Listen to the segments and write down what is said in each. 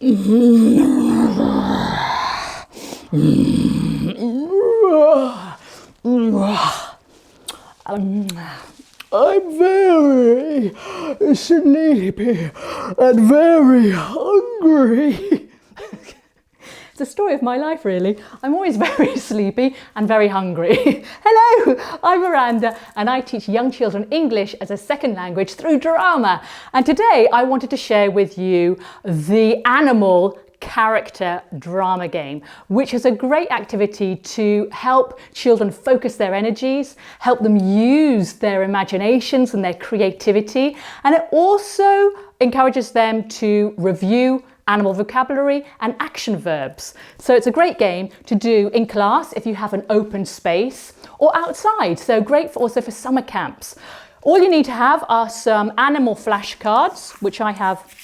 I'm very sleepy and very hungry. It's the story of my life, really. I'm always very sleepy and very hungry. Hello, I'm Miranda and I teach young children English as a second language through drama. And today I wanted to share with you the animal character drama game, which is a great activity to help children focus their energies, help them use their imaginations and their creativity, and it also encourages them to review animal vocabulary and action verbs. So it's a great game to do in class if you have an open space or outside. So great also for summer camps. All you need to have are some animal flashcards, which I have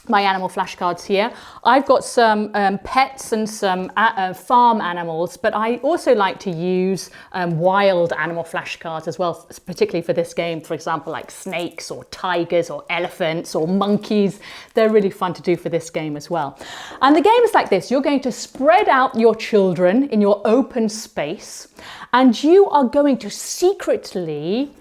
my animal flashcards here. I've got some pets and some farm animals, but I also like to use wild animal flashcards as well, particularly for this game, for example, like snakes or tigers or elephants or monkeys. They're really fun to do for this game as well. And the game is like this. You're going to spread out your children in your open space, and you are going to secretly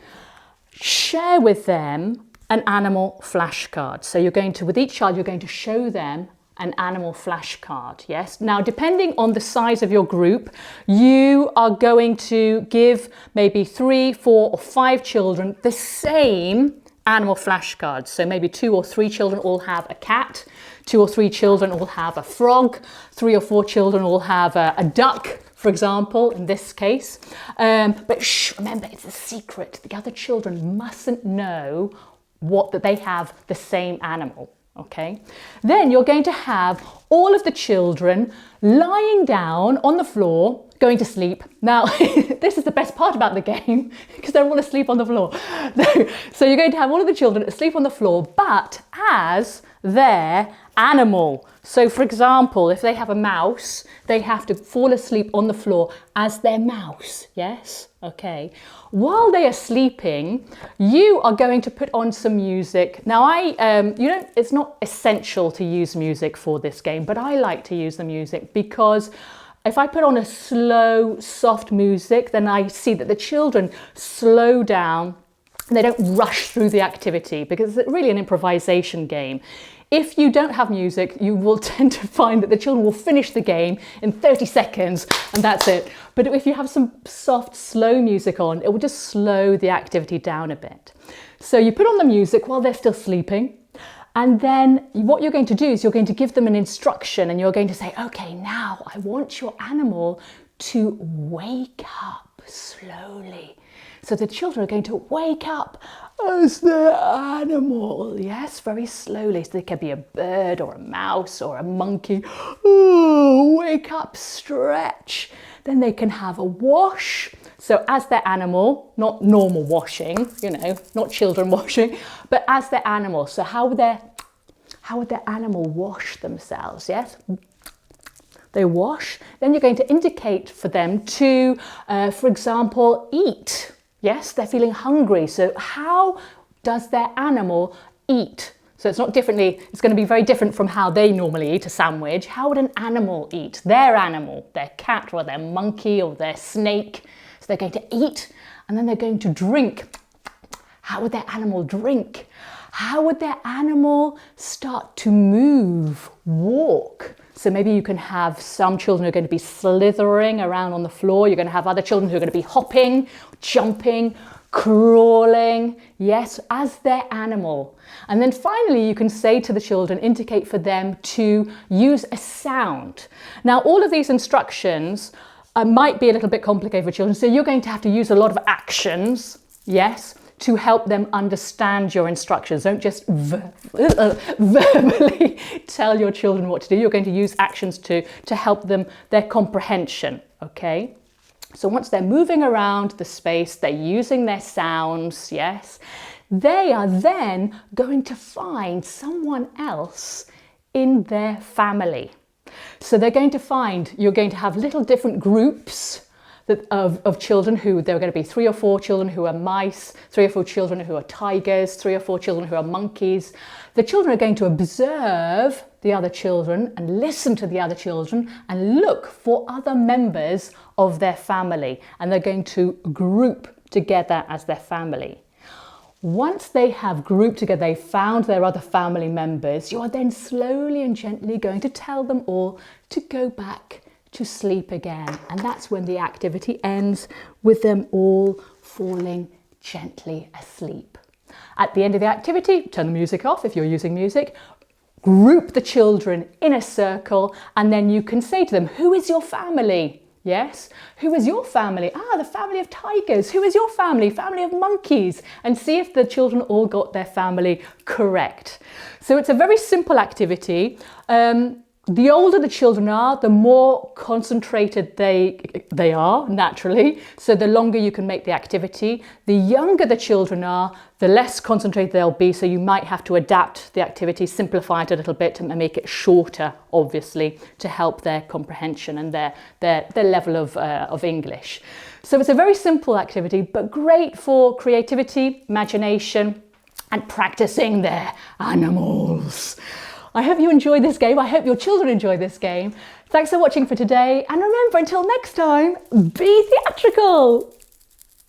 share with them an animal flashcard. So you're going to, with each child, you're going to show them an animal flashcard, yes? Now, depending on the size of your group, you are going to give maybe 3, 4 or 5 children the same animal flashcards. So maybe 2 or 3 children all have a cat, 2 or 3 children all have a frog, 3 or 4 children all have a duck, for example, in this case. But shh, remember, it's a secret. The other children mustn't know that they have the same animal, okay? Then you're going to have all of the children lying down on the floor, going to sleep. Now, this is the best part about the game, because they're all asleep on the floor. So you're going to have all of the children asleep on the floor, but as their animal. So for example, if they have a mouse, they have to fall asleep on the floor as their mouse, yes? Okay. While they are sleeping, you are going to put on some music. Now it's not essential to use music for this game, but I like to use the music because if I put on a slow, soft music, then I see that the children slow down and they don't rush through the activity because it's really an improvisation game. If you don't have music, you will tend to find that the children will finish the game in 30 seconds and that's it. But if you have some soft, slow music on, it will just slow the activity down a bit. So you put on the music while they're still sleeping. And then what you're going to do is you're going to give them an instruction and you're going to say, okay, now I want your animal to wake up slowly. So the children are going to wake up as their animal, yes, very slowly. So they can be a bird or a mouse or a monkey. Oh, wake up, stretch. Then they can have a wash. So as their animal, not normal washing, not children washing, but as their animal. So how would their animal wash themselves, yes? They wash. Then you're going to indicate for them to, for example, eat. Yes, they're feeling hungry. So how does their animal eat? So it's not differently, it's going to be very different from how they normally eat a sandwich. How would an animal eat? Their animal, their cat or their monkey or their snake. So they're going to eat and then they're going to drink. How would their animal drink? How would their animal start to move, walk? So maybe you can have some children who are going to be slithering around on the floor. You're going to have other children who are going to be hopping, jumping, crawling, yes, as their animal. And then finally, you can say to the children, indicate for them to use a sound. Now, all of these instructions might be a little bit complicated for children. So you're going to have to use a lot of actions, yes, to help them understand your instructions. Don't just verbally tell your children what to do. You're going to use actions to help them, their comprehension, okay? So once they're moving around the space, they're using their sounds, yes? They are then going to find someone else in their family. So they're going to find, you're going to have little different groups of children who, there are going to be 3 or 4 children who are mice, 3 or 4 children who are tigers, 3 or 4 children who are monkeys. The children are going to observe the other children and listen to the other children and look for other members of their family, and they're going to group together as their family. Once they have grouped together, they found their other family members, you are then slowly and gently going to tell them all to go back to sleep again. And that's when the activity ends, with them all falling gently asleep. At the end of the activity, turn the music off if you're using music, group the children in a circle, and then you can say to them, who is your family? Yes, who is your family? Ah, the family of tigers. Who is your family? Family of monkeys. And see if the children all got their family correct. So it's a very simple activity. The older the children are, the more concentrated they are, naturally. So the longer you can make the activity. The younger the children are, the less concentrated they'll be. So you might have to adapt the activity, simplify it a little bit and make it shorter, obviously, to help their comprehension and their level of English. So it's a very simple activity, but great for creativity, imagination, and practicing their animals. I hope you enjoyed this game. I hope your children enjoy this game. Thanks for watching for today. And remember, until next time, be theatrical.